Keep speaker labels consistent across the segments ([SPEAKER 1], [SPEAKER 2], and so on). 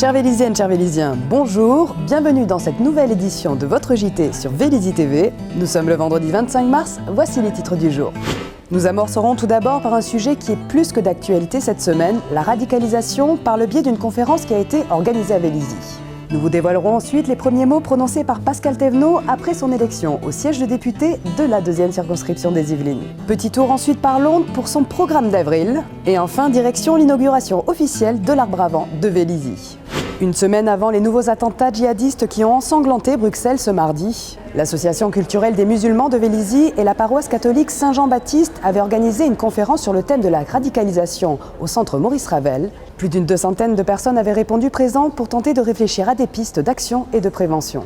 [SPEAKER 1] Chères Vélisiennes, chers Vélisiens, bonjour, bienvenue dans cette nouvelle édition de votre JT sur Vélizy TV. Nous sommes le vendredi 25 mars, voici les titres du jour. Nous amorcerons tout d'abord par un sujet qui est plus que d'actualité cette semaine, la radicalisation par le biais d'une conférence qui a été organisée à Vélizy. Nous vous dévoilerons ensuite les premiers mots prononcés par Pascal Thévenot après son élection au siège de député de la 2e circonscription des Yvelines. Petit tour ensuite par Londres pour son programme d'avril. Et enfin, direction l'inauguration officielle de l'Arbre à vent de Vélizy. Une semaine avant les nouveaux attentats djihadistes qui ont ensanglanté Bruxelles ce mardi, l'association culturelle des musulmans de Vélizy et la paroisse catholique Saint-Jean-Baptiste avaient organisé une conférence sur le thème de la radicalisation au centre Maurice Ravel. Plus d'une 200aine de personnes avaient répondu présentes pour tenter de réfléchir à des pistes d'action et de prévention.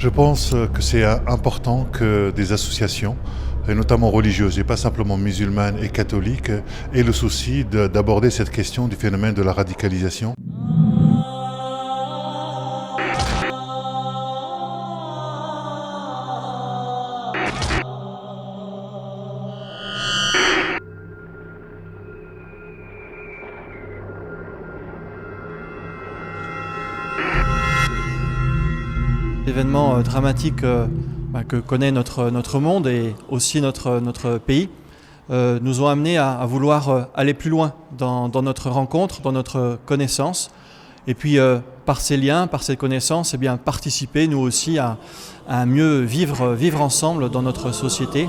[SPEAKER 2] Je pense que c'est important que des associations, et notamment religieuses et pas simplement musulmanes et catholiques, aient le souci d'aborder cette question du phénomène de la radicalisation.
[SPEAKER 3] L'événement dramatique que connaît notre monde et aussi notre pays nous ont amenés à vouloir aller plus loin dans notre rencontre, dans notre connaissance. Et puis par ces liens, par ces connaissances, eh bien, participer nous aussi à mieux vivre ensemble dans notre société.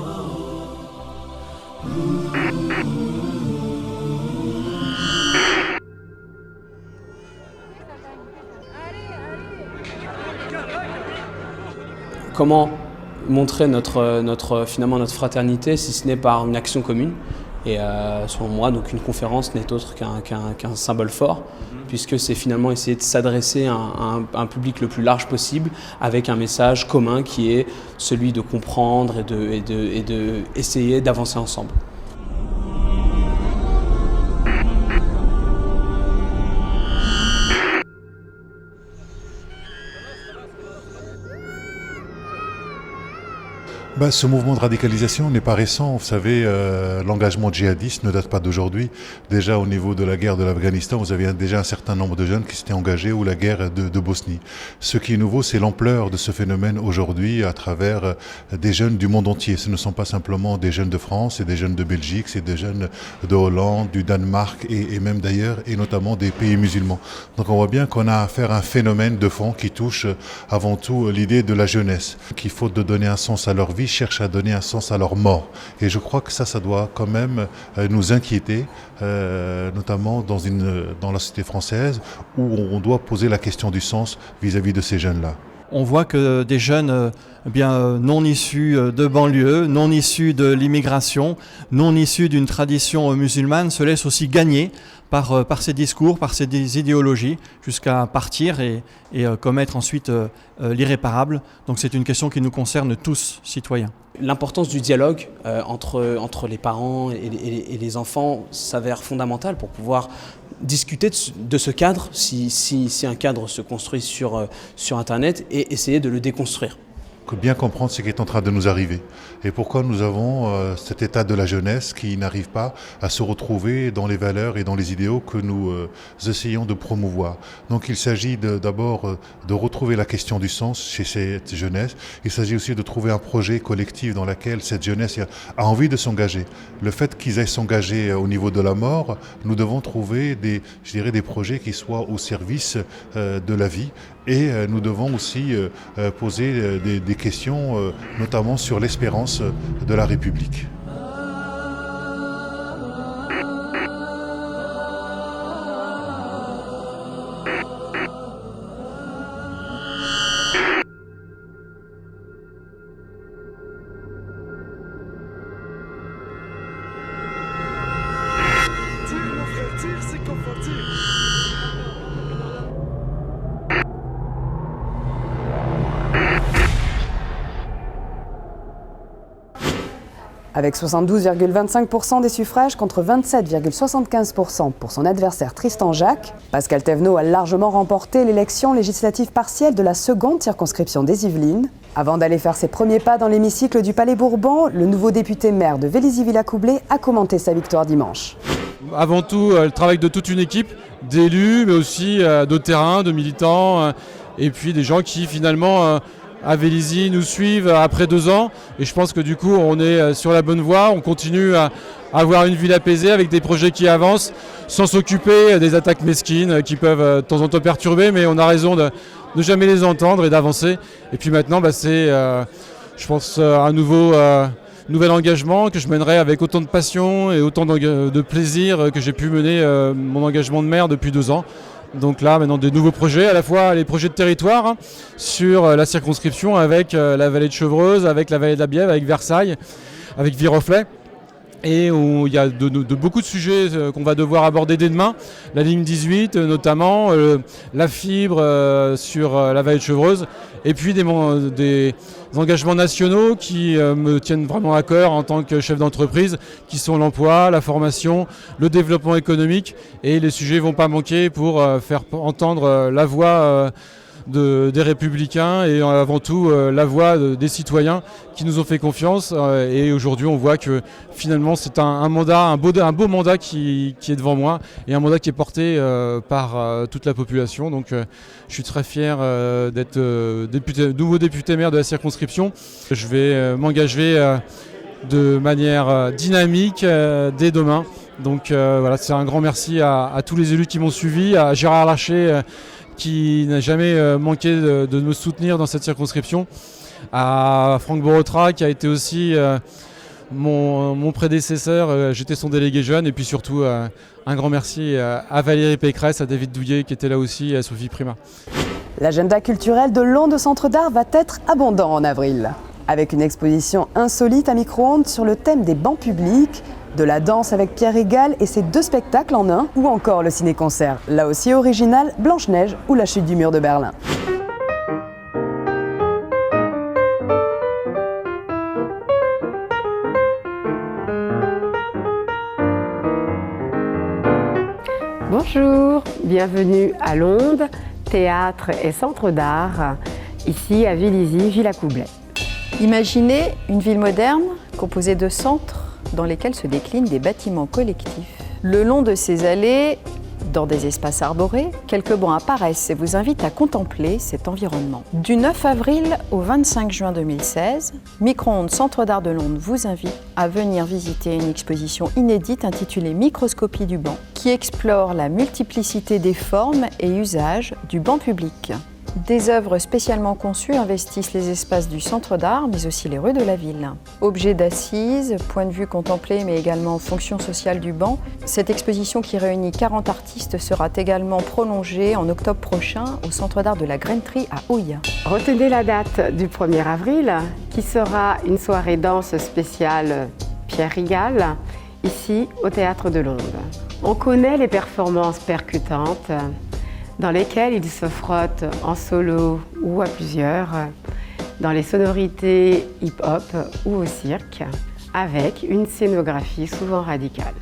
[SPEAKER 4] Comment montrer finalement notre fraternité si ce n'est par une action commune. Et selon moi, donc une conférence n'est autre qu'un symbole fort, puisque c'est finalement essayer de s'adresser à un public le plus large possible avec un message commun qui est celui de comprendre et de essayer d'avancer ensemble.
[SPEAKER 2] Ce mouvement de radicalisation n'est pas récent. Vous savez, l'engagement djihadiste ne date pas d'aujourd'hui. Déjà au niveau de la guerre de l'Afghanistan, vous avez déjà un certain nombre de jeunes qui s'étaient engagés, ou la guerre de Bosnie. Ce qui est nouveau, c'est l'ampleur de ce phénomène aujourd'hui à travers des jeunes du monde entier. Ce ne sont pas simplement des jeunes de France, c'est des jeunes de Belgique, c'est des jeunes de Hollande, du Danemark et même d'ailleurs, et notamment des pays musulmans. Donc on voit bien qu'on a affaire à un phénomène de fond qui touche avant tout l'idée de la jeunesse, qui faute de donner un sens à leur vie, cherchent à donner un sens à leur mort. Et je crois que ça doit quand même nous inquiéter, notamment dans la société française, où on doit poser la question du sens vis-à-vis de ces jeunes-là.
[SPEAKER 3] On voit que des jeunes non issus de banlieue, non issus de l'immigration, non issus d'une tradition musulmane se laissent aussi gagner par ces discours, par ces idéologies, jusqu'à partir et commettre ensuite l'irréparable. Donc c'est une question qui nous concerne tous, citoyens.
[SPEAKER 4] L'importance du dialogue entre les parents et les enfants s'avère fondamentale pour pouvoir discuter de ce cadre, si un cadre se construit sur Internet, et essayer de le déconstruire.
[SPEAKER 2] Bien comprendre ce qui est en train de nous arriver et pourquoi nous avons cet état de la jeunesse qui n'arrive pas à se retrouver dans les valeurs et dans les idéaux que nous essayons de promouvoir. Donc il s'agit d'abord de retrouver la question du sens chez cette jeunesse. Il s'agit aussi de trouver un projet collectif dans lequel cette jeunesse a envie de s'engager. Le fait qu'ils aillent s'engager au niveau de la mort, nous devons trouver des projets qui soient au service de la vie, et nous devons aussi poser des questions, notamment sur l'espérance de la République.
[SPEAKER 5] Tire mon frère, tire, c'est qu'on faut tirer.
[SPEAKER 1] Avec 72,25% des suffrages contre 27,75% pour son adversaire Tristan Jacques, Pascal Thévenot a largement remporté l'élection législative partielle de la seconde circonscription des Yvelines. Avant d'aller faire ses premiers pas dans l'hémicycle du Palais Bourbon, le nouveau député maire de Vélizy-Villacoublay a commenté sa victoire dimanche.
[SPEAKER 6] Avant tout, le travail de toute une équipe, d'élus, mais aussi de terrain, de militants, et puis des gens qui finalement à Vélizy nous suivent après 2 ans. Et je pense que du coup, on est sur la bonne voie. On continue à avoir une ville apaisée avec des projets qui avancent, sans s'occuper des attaques mesquines qui peuvent de temps en temps perturber, mais on a raison de ne jamais les entendre et d'avancer. Et puis maintenant, c'est, je pense, un nouvel engagement que je mènerai avec autant de passion et autant de plaisir que j'ai pu mener mon engagement de maire depuis 2 ans. Donc là, maintenant, des nouveaux projets, à la fois les projets de territoire sur la circonscription avec la vallée de Chevreuse, avec la vallée de la Bièvre, avec Versailles, avec Viroflay. Et où il y a beaucoup de sujets qu'on va devoir aborder dès demain. La ligne 18 notamment, la fibre sur la vallée de Chevreuse. Et puis des engagements nationaux qui me tiennent vraiment à cœur en tant que chef d'entreprise, qui sont l'emploi, la formation, le développement économique. Et les sujets ne vont pas manquer pour faire entendre la voix des Républicains et avant tout la voix des citoyens qui nous ont fait confiance. Et aujourd'hui, on voit que finalement, c'est un beau mandat qui est devant moi et un mandat qui est porté par toute la population. Donc, je suis très fier d'être nouveau député maire de la circonscription. Je vais m'engager de manière dynamique dès demain. Donc voilà, c'est un grand merci à tous les élus qui m'ont suivi, à Gérard Larcher qui n'a jamais manqué de me soutenir dans cette circonscription, à Franck Borotra qui a été aussi mon prédécesseur, j'étais son délégué jeune, et puis surtout un grand merci à Valérie Pécresse, à David Douillet qui était là aussi, et à Sophie Primas.
[SPEAKER 1] L'agenda culturel de Londe Centre d'Art va être abondant en avril, avec une exposition insolite à micro-ondes sur le thème des bancs publics, de la danse avec Pierre Régal et ses 2 spectacles en un, ou encore le ciné-concert, là aussi original, Blanche-Neige ou la chute du mur de Berlin.
[SPEAKER 7] Bonjour, bienvenue à Londe, théâtre et centre d'art, ici à Vélizy-Villacoublay.
[SPEAKER 8] Imaginez une ville moderne composée de centres dans lesquels se déclinent des bâtiments collectifs. Le long de ces allées, dans des espaces arborés, quelques bancs apparaissent et vous invitent à contempler cet environnement. Du 9 avril au 25 juin 2016, Micro-ondes Centre d'Art de Londe vous invite à venir visiter une exposition inédite intitulée Microscopie du banc, qui explore la multiplicité des formes et usages du banc public. Des œuvres spécialement conçues investissent les espaces du centre d'art, mais aussi les rues de la ville. Objets d'assises, point de vue contemplé, mais également fonction sociale du banc, cette exposition qui réunit 40 artistes sera également prolongée en octobre prochain au centre d'art de la Grainerie à Houille.
[SPEAKER 7] Retenez la date du 1er avril, qui sera une soirée danse spéciale Pierre Régal, ici au Théâtre de Londe. On connaît les performances percutantes, dans lesquelles il se frotte en solo ou à plusieurs, dans les sonorités hip-hop ou au cirque, avec une scénographie souvent radicale.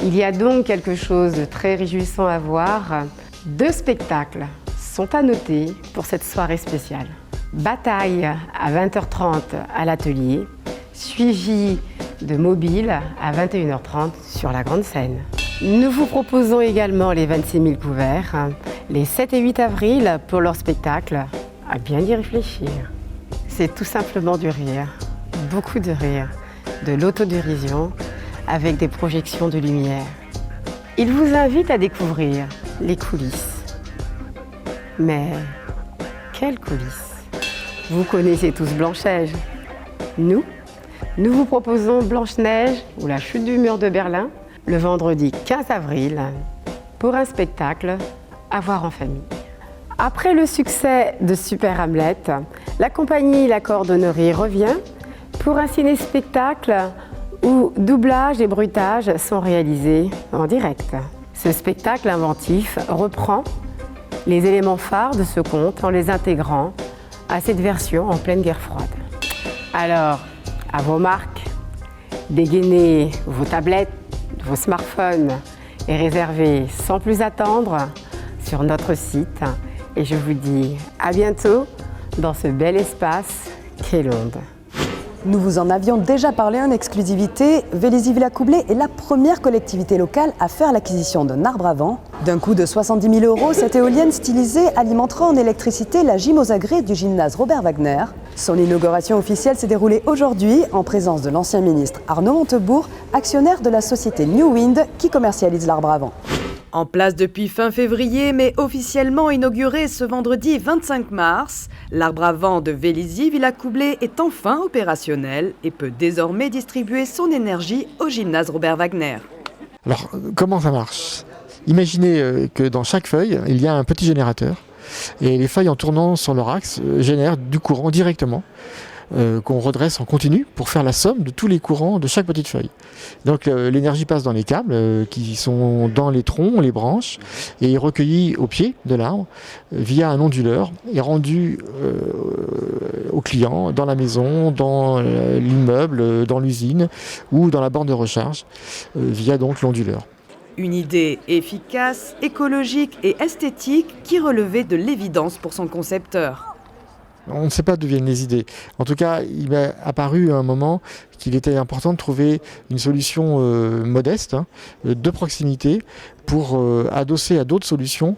[SPEAKER 7] Il y a donc quelque chose de très réjouissant à voir. 2 spectacles sont à noter pour cette soirée spéciale. Bataille à 20h30 à l'atelier, suivi de Mobile à 21h30 sur la grande scène. Nous vous proposons également les 26 000 couverts, les 7 et 8 avril pour leur spectacle, à bien y réfléchir. C'est tout simplement du rire, beaucoup de rire, de l'autodérision avec des projections de lumière. Il vous invite à découvrir les coulisses. Mais quelles coulisses? Vous connaissez tous Blanche-Neige. Nous vous proposons Blanche-Neige ou la chute du mur de Berlin le vendredi 15 avril pour un spectacle à voir en famille. Après le succès de Super Hamlet, la compagnie La Cordonnerie revient pour un ciné-spectacle où doublage et bruitage sont réalisés en direct. Ce spectacle inventif reprend les éléments phares de ce conte en les intégrant à cette version en pleine guerre froide. Alors, à vos marques, Dégainez vos tablettes, vos smartphones et réservez sans plus attendre sur notre site. Et je vous dis à bientôt dans ce bel espace qu'est l'onde.
[SPEAKER 1] Nous vous en avions déjà parlé en exclusivité, Vélizy-Villacoublay est la première collectivité locale à faire l'acquisition d'un arbre à vent. D'un coût de 70 000 €, cette éolienne stylisée alimentera en électricité la gym aux agrès du gymnase Robert Wagner. Son inauguration officielle s'est déroulée aujourd'hui en présence de l'ancien ministre Arnaud Montebourg, actionnaire de la société New Wind qui commercialise l'arbre à vent. En place depuis fin février, mais officiellement inauguré ce vendredi 25 mars, l'arbre à vent de Vélizy-Villacoublay est enfin opérationnel et peut désormais distribuer son énergie au gymnase Robert Wagner.
[SPEAKER 9] Alors, comment ça marche ? Imaginez que dans chaque feuille, il y a un petit générateur et les feuilles en tournant sur leur axe génèrent du courant directement qu'on redresse en continu pour faire la somme de tous les courants de chaque petite feuille. Donc l'énergie passe dans les câbles qui sont dans les troncs, les branches, et est recueillie au pied de l'arbre via un onduleur et rendue au client dans la maison, dans l'immeuble, dans l'usine ou dans la borne de recharge via donc l'onduleur.
[SPEAKER 1] Une idée efficace, écologique et esthétique qui relevait de l'évidence pour son concepteur.
[SPEAKER 9] On ne sait pas d'où viennent les idées. En tout cas, il m'est apparu à un moment qu'il était important de trouver une solution modeste, de proximité, pour adosser à d'autres solutions,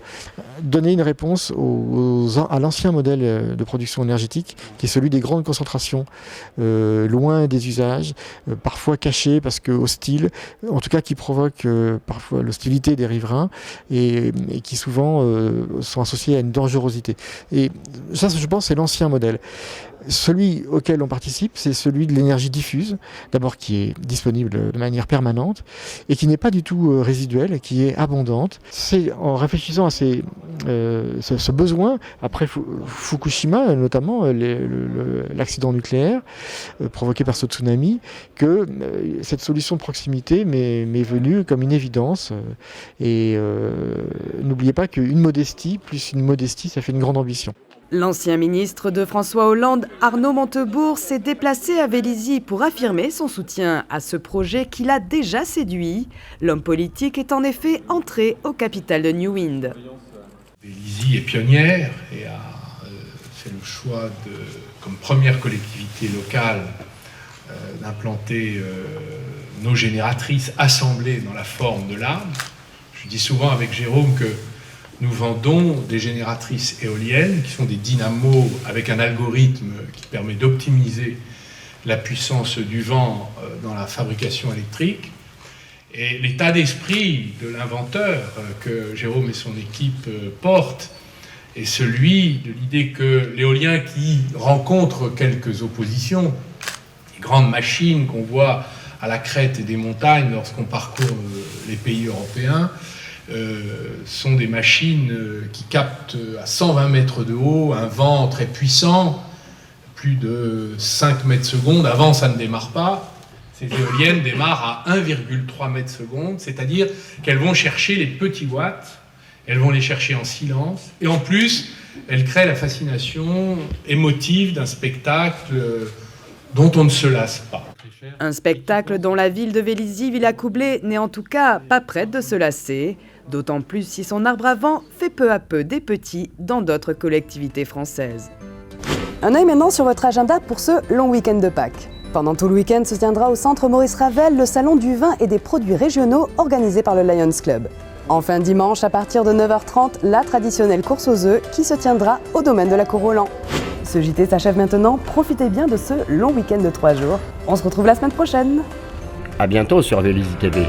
[SPEAKER 9] donner une réponse à l'ancien modèle de production énergétique, qui est celui des grandes concentrations, loin des usages, parfois cachées parce que hostiles, en tout cas qui provoquent parfois l'hostilité des riverains et qui souvent sont associés à une dangerosité. Et ça, je pense, c'est l'ancien modèle. Celui auquel on participe, c'est celui de l'énergie diffuse, d'abord qui est disponible de manière permanente et qui n'est pas du tout résiduelle, qui est abondante. C'est en réfléchissant à ce besoin, après Fukushima notamment, l'accident nucléaire provoqué par ce tsunami, que cette solution de proximité m'est venue comme une évidence. Et n'oubliez pas qu'une modestie plus une modestie, ça fait une grande ambition.
[SPEAKER 1] L'ancien ministre de François Hollande, Arnaud Montebourg, s'est déplacé à Vélizy pour affirmer son soutien à ce projet qui l'a déjà séduit. L'homme politique est en effet entré au capital de New Wind.
[SPEAKER 10] Vélizy est pionnière et a fait le choix, comme première collectivité locale, d'implanter nos génératrices assemblées dans la forme de l'arbre. Je dis souvent avec Jérôme que nous vendons des génératrices éoliennes qui sont des dynamos avec un algorithme qui permet d'optimiser la puissance du vent dans la fabrication électrique. Et l'état d'esprit de l'inventeur que Jérôme et son équipe portent est celui de l'idée que l'éolien qui rencontre quelques oppositions, les grandes machines qu'on voit à la crête des montagnes lorsqu'on parcourt les pays européens, sont des machines qui captent à 120 mètres de haut un vent très puissant, plus de 5 mètres secondes. Avant, ça ne démarre pas. Ces éoliennes démarrent à 1,3 mètres secondes, c'est-à-dire qu'elles vont chercher les petits watts, elles vont les chercher en silence, et en plus, elles créent la fascination émotive d'un spectacle dont on ne se lasse pas.
[SPEAKER 1] Un spectacle dont la ville de Vélizy-Villacoublay n'est en tout cas pas prête de se lasser, d'autant plus si son arbre à vent fait peu à peu des petits dans d'autres collectivités françaises. Un œil maintenant sur votre agenda pour ce long week-end de Pâques. Pendant tout le week-end se tiendra au centre Maurice Ravel le salon du vin et des produits régionaux organisé par le Lions Club. Enfin dimanche à partir de 9h30, la traditionnelle course aux œufs qui se tiendra au domaine de la Cour Roland. Ce JT s'achève maintenant, profitez bien de ce long week-end de 3 jours. On se retrouve la semaine prochaine.
[SPEAKER 11] À bientôt sur Vélizy TV.